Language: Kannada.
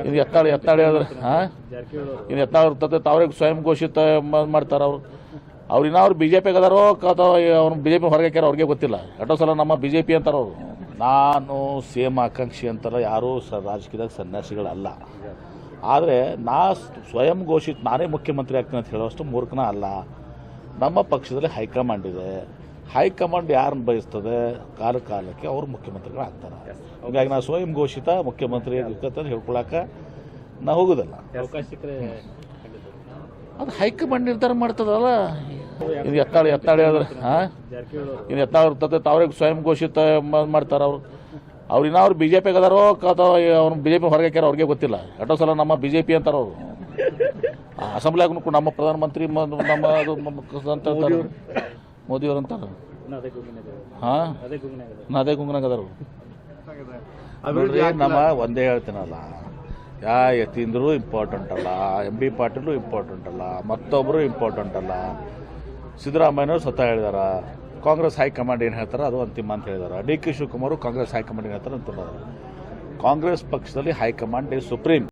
ಇದು ಎತ್ತಾಳಿ ಹೇಳಿದ್ರೆ ಇದು ಎತ್ತಾಳು ಇರ್ತದೆ ಅವ್ರಿಗೆ ಸ್ವಯಂ ಘೋಷಿತ ಮಾಡ್ತಾರೆ ಅವ್ರು ಇನ್ನೂ ಬಿ ಜೆ ಪಿಗೆ ಅದಾರೋ ಅಥವಾ ಅವ್ರು ಬಿ ಜೆ ಪಿ ಹೊರಗೆ ಹಾಕ್ಯಾರ ಅವ್ರಿಗೆ ಗೊತ್ತಿಲ್ಲ. ಎಷ್ಟೋ ಸಲ ನಮ್ಮ ಬಿ ಜೆ ಪಿ ಅಂತಾರೆ ಅವರು. ನಾನು ಸೇಮ್ ಆಕಾಂಕ್ಷಿ ಅಂತಾರೆ ಯಾರೂ ರಾಜಕೀಯದಾಗ ಸನ್ಯಾಸಿಗಳಲ್ಲ. ಆದರೆ ಸ್ವಯಂ ಘೋಷಿತ ನಾನೇ ಮುಖ್ಯಮಂತ್ರಿ ಆಗ್ತೀನಿ ಅಂತ ಹೇಳೋಷ್ಟು ಮೂರ್ಖನ ಅಲ್ಲ. ನಮ್ಮ ಪಕ್ಷದಲ್ಲಿ ಹೈಕಮಾಂಡ್ ಇದೆ. ಹೈಕಮಾಂಡ್ ಯಾರನ್ನು ಬಯಸ್ತದೆ ಕಾಲಕ್ಕೆ ಅವರು ಮುಖ್ಯಮಂತ್ರಿಗಳು ಆಗ್ತಾರೆ. ಹೀಗಾಗಿ ನಾನು ಸ್ವಯಂ ಘೋಷಿತ ಮುಖ್ಯಮಂತ್ರಿ ಅಂತ ಹೇಳ್ಕೊಳಕ್ಕೆ ನಾ ಹೋಗೋದಲ್ಲ. ಅದು ಹೈಕಮಾಂಡ್ ನಿರ್ಧಾರ ಮಾಡ್ತದಲ್ಲ. ಇದು ಎತ್ತಾಳಿ ಹೇಳಿದ್ರೆ ಇದು ಎತ್ತಾಳು ಇರ್ತದೆ ಅವ್ರಿಗೆ ಸ್ವಯಂ ಘೋಷಿತ ಮಾಡ್ತಾರೆ ಅವ್ರು ಇನ್ನೂ ಬಿ ಜೆ ಪಿಗೆ ಅದಾರೋ ಅಥವಾ ಅವ್ರು ಬಿ ಜೆ ಪಿ ಹೊರಗೆ ಹಾಕ್ಯಾರ ಅವ್ರಿಗೆ ಗೊತ್ತಿಲ್ಲ. ಎಷ್ಟೋ ಸಲ ನಮ್ಮ ಬಿ ಜೆ ಪಿ ಅಂತಾರೆ ಅವರು. ಅಸೆಂಬ್ಲಿಯಾಗೂ ನಮ್ಮ ಪ್ರಧಾನಮಂತ್ರಿ ಅಂತ ಮೋದಿಯವ್ರು ಅಂತಾರೆ. ಅದೇ ಗುಂಗನಾಗ ಅದಾರ ನಮ್ಮ ಒಂದೇ ಹೇಳ್ತೀನಲ್ಲ, ಯತೀಂದ್ರೂ ಇಂಪಾರ್ಟೆಂಟ್ ಅಲ್ಲ, ಎಂ ಬಿ ಪಾಟೀಲು ಇಂಪಾರ್ಟೆಂಟ್ ಅಲ್ಲ, ಮತ್ತೊಬ್ಬರು ಇಂಪಾರ್ಟೆಂಟ್ ಅಲ್ಲ. ಸಿದ್ದರಾಮಯ್ಯನವರು ಸ್ವತಃ ಹೇಳಿದಾರ ಕಾಂಗ್ರೆಸ್ ಹೈಕಮಾಂಡ್ ಏನು ಹೇಳ್ತಾರೆ ಅದು ಅಂತಿಮ ಅಂತ ಹೇಳಿದಾರೆ. D K Shivakumar Congress high command ಏನು ಹೇಳ್ತಾರೆ ಅಂತ ಕಾಂಗ್ರೆಸ್ ಪಕ್ಷದಲ್ಲಿ ಹೈಕಮಾಂಡ್ ಈಸ್ ಸುಪ್ರೀಂ.